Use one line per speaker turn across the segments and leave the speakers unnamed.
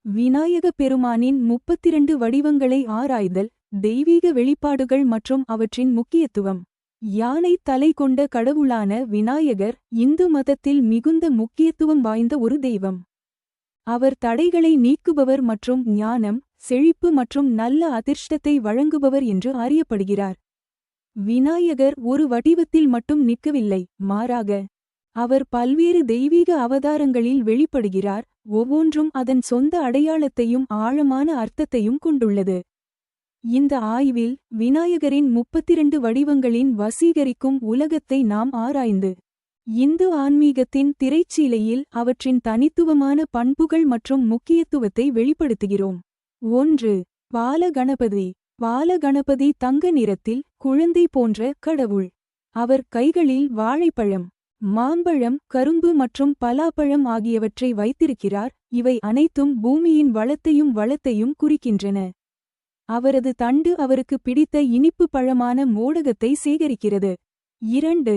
விநாயக பெருமானின் 32 வடிவங்களை ஆராய்தல், தெய்வீக வெளிப்பாடுகள் மற்றும் அவற்றின் முக்கியத்துவம். யானை தலை கொண்ட கடவுளான விநாயகர் இந்து மதத்தில் மிகுந்த முக்கியத்துவம் வாய்ந்த ஒரு தெய்வம். அவர் தடைகளை நீக்குபவர் மற்றும் ஞானம், செழிப்பு மற்றும் நல்ல அதிர்ஷ்டத்தை வழங்குபவர் என்று அறியப்படுகிறார். விநாயகர் ஒரு வடிவத்தில் மட்டும் நிற்கவில்லை, மாறாக அவர் பல்வேறு தெய்வீக அவதாரங்களில் வெளிப்படுகிறார், ஒவ்வொன்றும் அதன் சொந்த அடையாளத்தையும் ஆழமான அர்த்தத்தையும் கொண்டுள்ளது. இந்த ஆய்வில் விநாயகரின் 32 வடிவங்களின் வசீகரிக்கும் உலகத்தை நாம் ஆராய்ந்து, இந்து ஆன்மீகத்தின் திரைச்சீலையில் அவற்றின் தனித்துவமான பண்புகள் மற்றும் முக்கியத்துவத்தை வெளிப்படுத்துகிறோம். 1. பால கணபதி. பால கணபதி தங்க நிறத்தில், குழந்தை போன்ற கடவுள். அவர் கைகளில் வாழைப்பழம், மாம்பழம், கரும்பு மற்றும் பலாப்பழம் ஆகியவற்றை வைத்திருக்கிறார், இவை அனைத்தும் பூமியின் வளத்தையும் குறிக்கின்றன. அவரது தண்டு அவருக்கு பிடித்த இனிப்பு பழமான மோடகத்தை சேகரிக்கிறது. 2.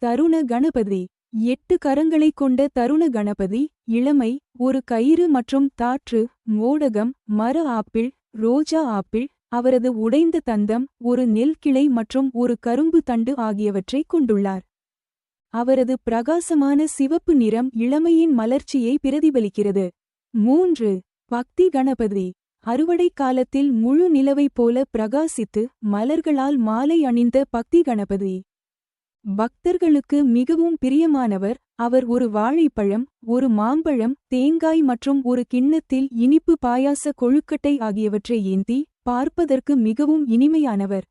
தருண கணபதி. 8 கரங்களைக் கொண்ட தருண கணபதி, இளமை, ஒரு கயிறு மற்றும் தாற்று, மோடகம், மர ஆப்பிள், ரோஜா ஆப்பிள், அவரது உடைந்த தந்தம், ஒரு நெல் கிளை மற்றும் ஒரு கரும்பு தண்டு ஆகியவற்றைக் கொண்டுள்ளார். அவரது பிரகாசமான சிவப்பு நிறம் இளமையின் மலர்ச்சியை பிரதிபலிக்கிறது. 3. பக்தி கணபதி. அறுவடை காலத்தில் முழு நிலவைப் போல பிரகாசித்து மலர்களால் மாலை அணிந்த பக்தி கணபதி. பக்தர்களுக்கு மிகவும் பிரியமானவர், அவர் ஒரு வாழைப்பழம், ஒரு மாம்பழம், தேங்காய் மற்றும் ஒரு கிண்ணத்தில் இனிப்பு பாயாச கொழுக்கட்டை ஆகியவற்றை ஏந்தி பார்ப்பதற்கு மிகவும் இனிமையானவர்.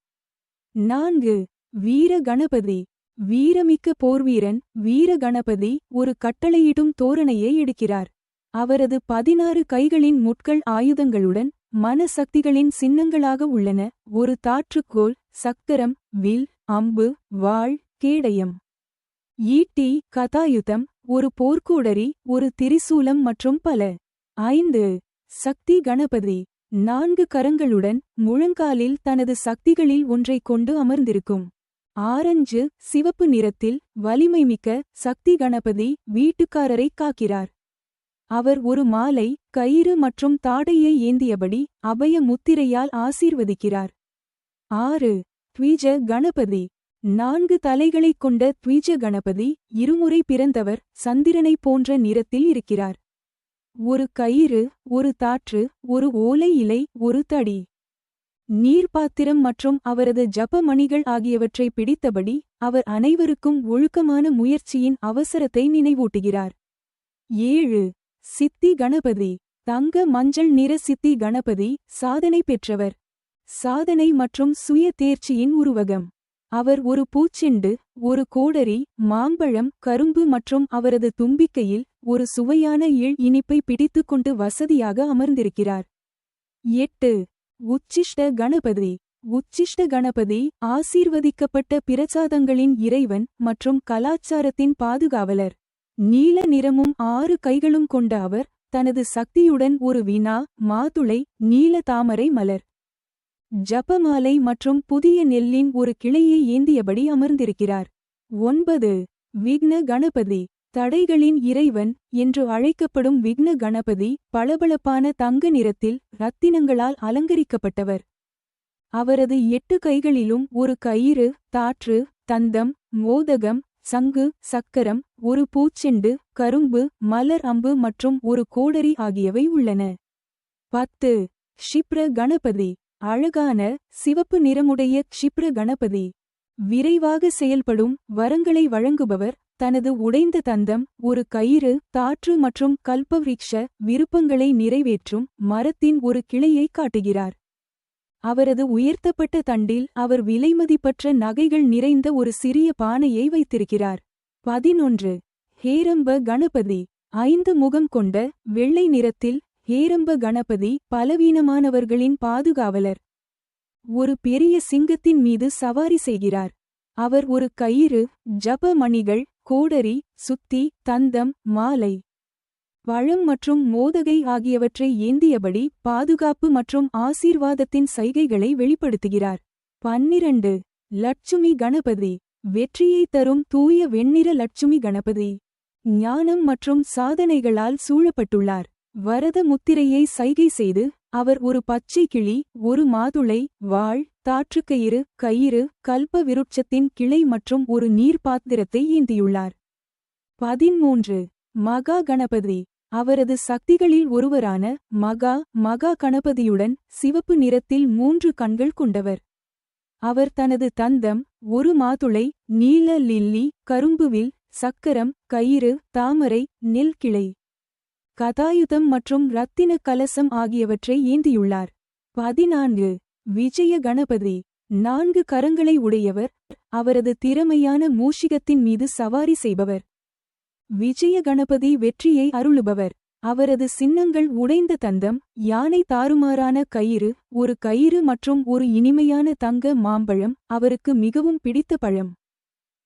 4. வீர கணபதி. வீரமிக்க போர்வீரன், வீர கணபதி ஒரு கட்டளையிடும் தோரணையை எடுக்கிறார். அவரது 16 கைகளின் முட்கள் ஆயுதங்களுடன் மனசக்திகளின் சின்னங்களாக உள்ளன, ஒரு தாற்றுக்கோல், சக்கரம், வில், அம்பு, வாள், கேடயம், ஈட்டி, கதாயுதம், ஒரு போர்க்கூடரி, ஒரு திரிசூலம் மற்றும் பல. 5. சக்தி கணபதி. 4 கரங்களுடன் முழங்காலில் தனது சக்திகளில் ஒன்றைக் கொண்டு அமர்ந்திருக்கும். ஆரஞ்சு, சிவப்பு நிறத்தில், வலிமைமிக்க சக்தி கணபதி வீட்டுக்காரரை காக்கிறார். அவர் ஒரு மாலை, கயிறு மற்றும் தாடையை ஏந்தியபடி அபய முத்திரையால் ஆசீர்வதிக்கிறார். 6. த்விஜ கணபதி. 4 தலைகளைக் கொண்ட த்விஜ கணபதி இருமுறை பிறந்தவர், சந்திரனைப் போன்ற நிறத்தில் இருக்கிறார். ஒரு கயிறு, ஒரு தாற்று, ஒரு ஓலை இலை, ஒரு தடி, நீர்ப்பாத்திரம் மற்றும் அவரது ஜப மணிகள் ஆகியவற்றை பிடித்தபடி அவர் அனைவருக்கும் ஒழுக்கமான முயற்சியின் அவசரத்தை நினைவூட்டுகிறார். 7. சித்தி கணபதி. தங்க மஞ்சள் நிற சித்தி கணபதி சாதனை பெற்றவர், சாதனை மற்றும் சுய தேர்ச்சியின் உருவகம். அவர் ஒரு பூச்செண்டு, ஒரு கோடரி, மாம்பழம், கரும்பு மற்றும் அவரது தும்பிக்கையில் ஒரு சுவையான இனிப்பை பிடித்துக்கொண்டு வசதியாக அமர்ந்திருக்கிறார். 8. உச்சிஷ்ட கணபதி. உச்சிஷ்ட கணபதி ஆசீர்வதிக்கப்பட்ட பிரசாதங்களின் இறைவன் மற்றும் கலாச்சாரத்தின் பாதுகாவலர். நீல நிறமும் 6 கைகளும் கொண்ட அவர், தனது சக்தியுடன் ஒரு வீணா, மாதுளை, நீல தாமரை மலர், ஜபமாலை மற்றும் புதிய நெல்லின் ஒரு கிளையை ஏந்தியபடி அமர்ந்திருக்கிறார். 9. விக்ன கணபதி. தடைகளின் இறைவன் என்று அழைக்கப்படும் விக்ன கணபதி பளபளப்பான தங்க நிறத்தில் இரத்தினங்களால் அலங்கரிக்கப்பட்டவர். அவரது 8 கைகளிலும் ஒரு கயிறு, தாற்று, தந்தம், மோதகம், சங்கு, சக்கரம், ஒரு பூச்செண்டு, கரும்பு, மலர் அம்பு மற்றும் ஒரு கோடரி ஆகியவை உள்ளன. 10. க்ஷிப்ர கணபதி. அழகான, சிவப்பு நிறமுடைய க்ஷிப்ர கணபதி விரைவாக செயல்படும் வரங்களை வழங்குபவர், தனது உடைந்த தந்தம், ஒரு கயிறு, தாற்று மற்றும் கல்பவ்ரிக்ஷ விருப்பங்களை நிறைவேற்றும் மரத்தின் ஒரு கிளையை காட்டுகிறார். அவரது உயர்த்தப்பட்ட தண்டில் அவர் விலைமதிப்பற்ற நகைகள் நிறைந்த ஒரு சிறிய பானையை வைத்திருக்கிறார். 11. ஹேரம்ப கணபதி. 5 முகம் கொண்ட, வெள்ளை நிறத்தில், ஹேரம்ப கணபதி பலவீனமானவர்களின் பாதுகாவலர். ஒரு பெரிய சிங்கத்தின் மீது சவாரி செய்கிறார். அவர் ஒரு கயிறு, ஜப மணிகள், கோடரி, சுத்தி, தந்தம், மாலை, பழம் மற்றும் மோதகை ஆகியவற்றை ஏந்தியபடி பாதுகாப்பு மற்றும் ஆசீர்வாதத்தின் சைகைகளை வெளிப்படுத்துகிறார். 12. லட்சுமி கணபதி. வெற்றியை தரும் தூய வெண்ணிற லட்சுமி கணபதி ஞானம் மற்றும் சாதனைகளால் சூழப்பட்டுள்ளார். வரத முத்திரையை சைகை செய்து அவர் ஒரு பச்சை கிளி, ஒரு மாதுளை, வாள், தாற்றுக்கயிறு, கயிறு, கல்ப விருட்சத்தின் கிளை மற்றும் ஒரு நீர் பாத்திரத்தை ஏந்தியுள்ளார். 13. மகா கணபதி. அவரது சக்திகளில் ஒருவரான மகா கணபதியுடன் சிவப்பு நிறத்தில் 3 கண்கள் கொண்டவர். அவர் தனது தந்தம், ஒரு மாதுளை, நீல லில்லி, கரும்புவில், சக்கரம், கயிறு, தாமரை, நெல் கிளை, கதாயுதம் மற்றும் இரத்தின கலசம் ஆகியவற்றை ஏந்தியுள்ளார். 14. விஜய கணபதி. 4 கரங்களை உடையவர். அவரது திறமையான மூஷிகத்தின் மீது சவாரி செய்பவர். விஜய கணபதி வெற்றியை அருளுபவர். அவரது சின்னங்கள் உடைந்த தந்தம், யானை தாறுமாறான கயிறு, ஒரு கயிறு மற்றும் ஒரு இனிமையான தங்க மாம்பழம் அவருக்கு மிகவும் பிடித்த பழம்.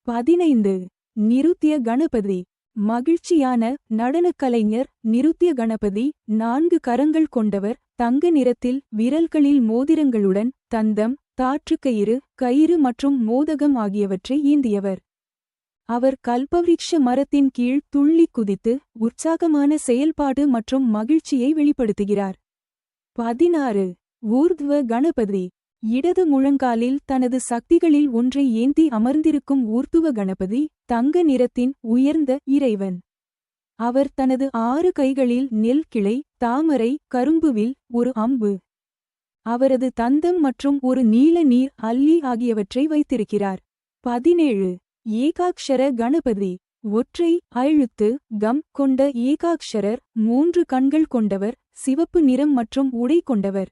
15. நிருத்ய கணபதி. மகிழ்ச்சியான நடனக் கலைஞர் நிருத்ய கணபதி 4 கரங்கள் கொண்டவர். தங்க நிறத்தில் விரல்களில் மோதிரங்களுடன் தந்தம், தாற்றுக்கயிறு, கயிறு மற்றும் மோதகம் ஆகியவற்றை ஏந்தியவர். அவர் கல்பவ்ருக்ஷ மரத்தின் கீழ் துள்ளி குதித்து உற்சாகமான செயல்பாடு மற்றும் மகிழ்ச்சியை வெளிப்படுத்துகிறார். 16. ஊர்த்வ கணபதி. இடது முழங்காலில் தனது சக்திகளில் ஒன்றை ஏந்தி அமர்ந்திருக்கும் ஊர்த்துவ கணபதி தங்க நிறத்தின் உயர்ந்த இறைவன். அவர் தனது 6 கைகளில் நெல் கிளை, தாமரை, கரும்புவில், ஒரு அம்பு, அவரது தந்தம் மற்றும் ஒரு நீல நீர் அல்லி ஆகியவற்றை வைத்திருக்கிறார். 17. ஏகாக்ஷர கணபதி. ஒற்றை அழுத்து கம் கொண்ட ஏகாக்ஷரர் 3 கண்கள் கொண்டவர். சிவப்பு நிறம் மற்றும் உடை கொண்டவர்.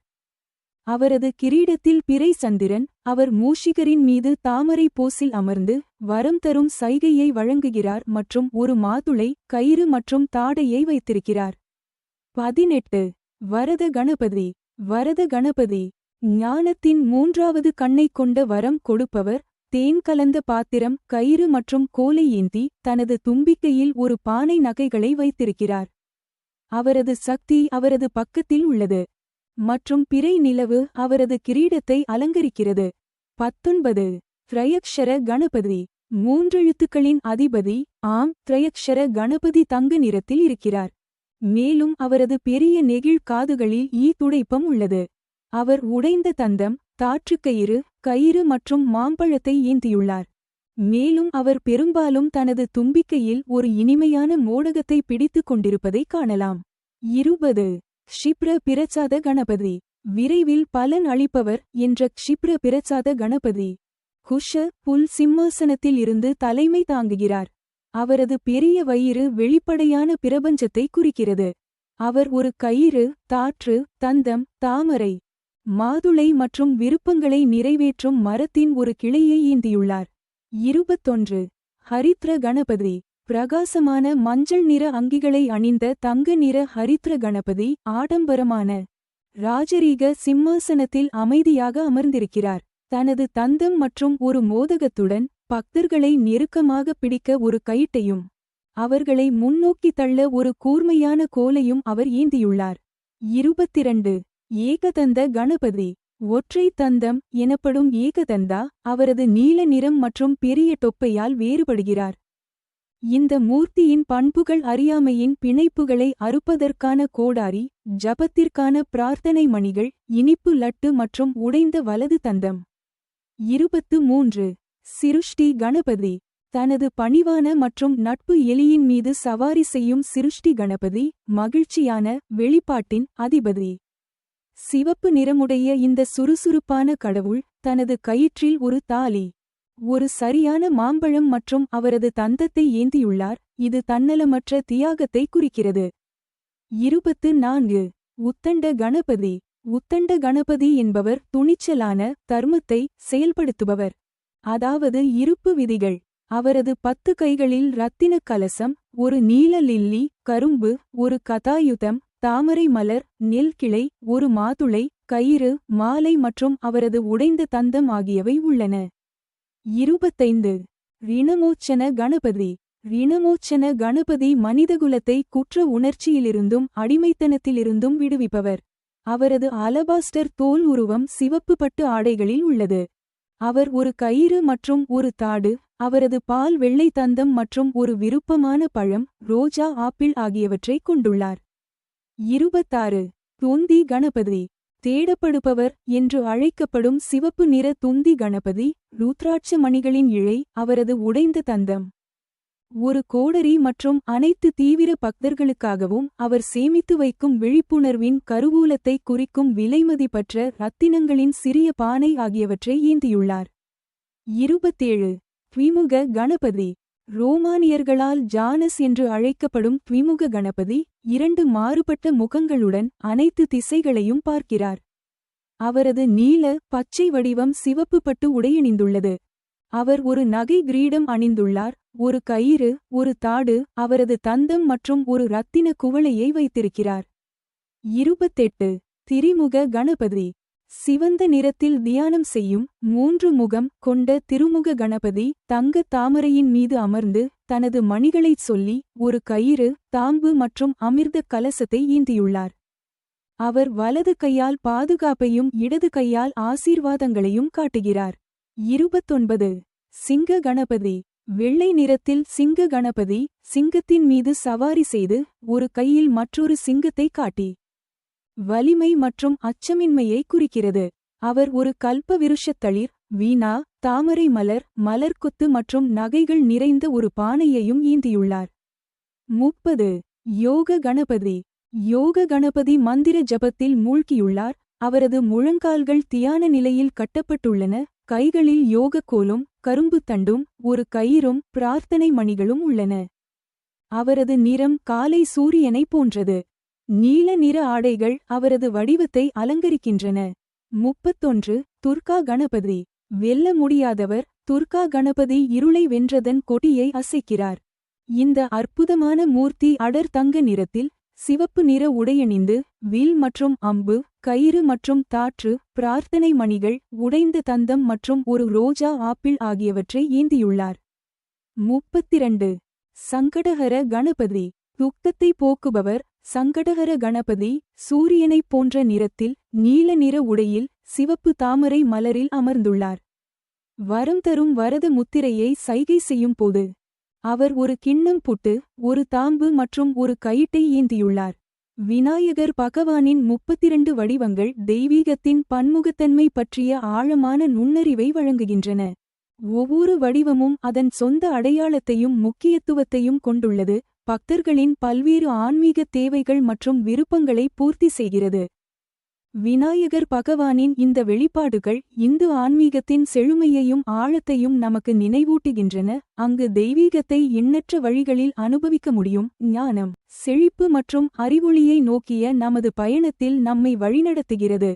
அவரது கிரீடத்தில் பிறை சந்திரன். அவர் மூஷிகரின் மீது தாமரை போஸில் அமர்ந்து வரம் தரும் சைகையை வழங்குகிறார் மற்றும் ஒரு மாதுளை, கயிறு மற்றும் தாடையை வைத்திருக்கிறார். 18. வரத கணபதி. வரத கணபதி ஞானத்தின் 3வது கண்ணை கொண்ட வரம் கொடுப்பவர். தேன் கலந்த பாத்திரம், கயிறு மற்றும் கோலை ஏந்தி தனது தும்பிக்கையில் ஒரு பானை நகைகளை வைத்திருக்கிறார். அவரது சக்தி அவரது பக்கத்தில் உள்ளது மற்றும் பிறை நிலவு அவரது கிரீடத்தை அலங்கரிக்கிறது. 19. திரையக்ஷர கணபதி. 3 எழுத்துக்களின் அதிபதி. திரையக்ஷர கணபதி தங்க நிறத்தில் இருக்கிறார். மேலும் அவரது பெரிய நெகிழ் காதுகளில் துடைப்பம் உள்ளது. அவர் உடைந்த தந்தம், தாற்றுக்கயிறு, கயிறு மற்றும் மாம்பழத்தை ஏந்தியுள்ளார். மேலும் அவர் பெரும்பாலும் தனது தும்பிக்கையில் ஒரு இனிமையான மோடகத்தை பிடித்துக் கொண்டிருப்பதைக் காணலாம். 20. க்ஷிப்ர பிரசாத கணபதி. விரைவில் பலன் அளிப்பவர் என்ற க்ஷிப்ர பிரசாத கணபதி குஷ புல் சிம்மாசனத்தில் இருந்து தலைமை தாங்குகிறார். அவரது பெரிய வயிறு வெளிப்படையான பிரபஞ்சத்தை குறிக்கிறது. அவர் ஒரு கயிறு, தாற்று, தந்தம், தாமரை, மாதுளை மற்றும் விருப்பங்களை நிறைவேற்றும் மரத்தின் ஒரு கிளையை ஏந்தியுள்ளார். 21. ஹரித்ர கணபதி. பிரகாசமான மஞ்சள் நிற அங்கிகளை அணிந்த தங்க நிற ஹரித்ர கணபதி ஆடம்பரமான ராஜரீக சிம்மாசனத்தில் அமைதியாக அமர்ந்திருக்கிறார். தனது தந்தம் மற்றும் ஒரு மோதகத்துடன் பக்தர்களை நெருக்கமாக பிடிக்க ஒரு கயிட்டையும் அவர்களை முன்னோக்கி தள்ள ஒரு கூர்மையான கோலையும் அவர் ஏந்தியுள்ளார். 22. ஏகதந்த கணபதி. ஒற்றை தந்தம் எனப்படும் ஏகதந்தா அவரது நீல நிறம் மற்றும் பெரிய தொப்பையால் வேறுபடுகிறார். இந்த மூர்த்தியின் பண்புகள் அறியாமையின் பிணைப்புகளை அறுப்பதற்கான கோடாரி, ஜபத்திற்கான பிரார்த்தனை மணிகள், இனிப்பு லட்டு மற்றும் உடைந்த வலது தந்தம். 23. சிருஷ்டி கணபதி. தனது பணிவான மற்றும் நட்பு எலியின் மீது சவாரி செய்யும் சிருஷ்டி கணபதி மகிழ்ச்சியான வெளிப்பாட்டின் அதிபதி. சிவப்பு நிறமுடைய இந்த சுறுசுறுப்பான கடவுள் தனது கயிற்றில் ஒரு தாலி, ஒரு சரியான மாம்பழம் மற்றும் அவரது தந்தத்தை ஏந்தியுள்ளார். இது தன்னலமற்ற தியாகத்தை குறிக்கிறது. 24. உத்தண்ட கணபதி. உத்தண்ட கணபதி என்பவர் துணிச்சலான தர்மத்தை செயல்படுத்துபவர், அதாவது இருப்பு விதிகள். அவரது 10 கைகளில் இரத்தின கலசம், ஒரு நீல லில்லி, கரும்பு, ஒரு கதாயுதம், தாமரை மலர், நெல் கிளை, ஒரு மாதுளை, கயிறு, மாலை மற்றும் அவரது உடைந்த தந்தம் ஆகியவை உள்ளன. 25. ரிணமோச்சன கணபதி. ரிணமோச்சன கணபதி மனிதகுலத்தை குற்ற உணர்ச்சியிலிருந்தும் அடிமைத்தனத்திலிருந்தும் விடுவிப்பவர். அவரது அலபாஸ்டர் தோல் உருவம் சிவப்பு பட்டு ஆடைகளில் உள்ளது. அவர் ஒரு கயிறு மற்றும் ஒரு தாடு, அவரது பால் வெள்ளை தந்தம் மற்றும் ஒரு விருப்பமான பழம், ரோஜா ஆப்பிள் ஆகியவற்றை கொண்டுள்ளார். 26. துந்தி கணபதி. தேடப்படுபவர் என்று அழைக்கப்படும் சிவப்பு நிற துந்தி கணபதி, ருத்ராட்ச மணிகளின் இழை, அவரது உடைந்த தந்தம். ஒரு கோடரி மற்றும் அனைத்து தீவிர பக்தர்களுக்காகவும் அவர் சேமித்து வைக்கும் விழிப்புணர்வின் கருவூலத்தை குறிக்கும் விலைமதிப்பற்ற ரத்தினங்களின் சிறிய பானை ஆகியவற்றை ஏந்தியுள்ளார். 27. த்விமுக கணபதி. ரோமானியர்களால் ஜானஸ் என்று அழைக்கப்படும் த்விமுக கணபதி, 2 மாறுபட்ட முகங்களுடன் அனைத்து திசைகளையும் பார்க்கிறார். அவரது நீல, பச்சை வடிவம் சிவப்பு பட்டு உடையணிந்துள்ளது. அவர் ஒரு நகை கிரீடம் அணிந்துள்ளார், ஒரு கயிறு, ஒரு தாடு, அவரது தந்தம் மற்றும் ஒரு இரத்தின குவளையை வைத்திருக்கிறார். 28. திரிமுக கணபதி. சிவந்த நிறத்தில் தியானம் செய்யும் 3 முகம் கொண்ட திருமுக கணபதி, தங்க தாமரையின் மீது அமர்ந்து தனது மணிகளைச் சொல்லி ஒரு கயிறு, தாம்பு மற்றும் அமிர்த கலசத்தை ஏந்தியுள்ளார். அவர் வலது கையால் பாதுகாப்பையும் இடது கையால் ஆசீர்வாதங்களையும் காட்டுகிறார். 29. சிங்க கணபதி. வெள்ளை நிறத்தில் சிங்க கணபதி, சிங்கத்தின் மீது சவாரி செய்து ஒரு கையில் மற்றொரு சிங்கத்தை காட்டி வலிமை மற்றும் அச்சமின்மையை குறிக்கிறது. அவர் ஒரு கல்ப விருஷத்தளிர், வீணா, தாமரை மலர், மலர்கொத்து மற்றும் நகைகள் நிறைந்த ஒரு பானையையும் ஏந்தியுள்ளார். 30. யோக கணபதி. யோக கணபதி மந்திர ஜபத்தில் மூழ்கியுள்ளார், அவரது முழங்கால்கள் தியான நிலையில் கட்டப்பட்டுள்ளன, கைகளில் யோகக்கோலும், கரும்பு தண்டும், ஒரு கயிறும், பிரார்த்தனை மணிகளும் உள்ளன. அவரது நிறம் காலை சூரியனை போன்றது. நீல நிற ஆடைகள் அவரது வடிவத்தை அலங்கரிக்கின்றன. 31. துர்கா கணபதி. வெல்ல முடியாதவர், துர்கா கணபதி இருளை வென்றதன் கொடியை அசைக்கிறார். இந்த அற்புதமான மூர்த்தி அடர் தங்க நிறத்தில், சிவப்பு நிற உடையணிந்து, வில் மற்றும் அம்பு, கயிறு மற்றும் தாற்று, பிரார்த்தனை மணிகள், உடைந்த தந்தம் மற்றும் ஒரு ரோஜா ஆப்பிள் ஆகியவற்றை ஏந்தியுள்ளார். 32. சங்கடஹர கணபதி. துக்கத்தை போக்குபவர், சங்கடஹர கணபதி, சூரியனைப் போன்ற நிறத்தில், நீல நிற உடையில், சிவப்பு தாமரை மலரில் அமர்ந்துள்ளார். வரம் தரும் வரத முத்திரையை சைகை செய்யும் போது அவர் ஒரு கிண்ணம் புட்டு, ஒரு தாம்பு மற்றும் ஒரு கயிட்டை ஏந்தியுள்ளார். விநாயகர் பகவானின் 32 வடிவங்கள் தெய்வீகத்தின் பன்முகத்தன்மை பற்றிய ஆழமான நுண்ணறிவை வழங்குகின்றன. ஒவ்வொரு வடிவமும் அதன் சொந்த அடையாளத்தையும் முக்கியத்துவத்தையும் கொண்டுள்ளது, பக்தர்களின் பல்வேறு ஆன்மீக தேவைகள் மற்றும் விருப்பங்களை பூர்த்தி செய்கிறது. விநாயகர் பகவானின் இந்த வெளிப்பாடுகள் இந்து ஆன்மீகத்தின் செழுமையையும் ஆழத்தையும் நமக்கு நினைவூட்டுகின்றன, அங்கு தெய்வீகத்தை எண்ணற்ற வழிகளில் அனுபவிக்க முடியும். ஞானம், செழிப்பு மற்றும் அறிவொளியை நோக்கிய நமது பயணத்தில் நம்மை வழிநடத்துகிறது.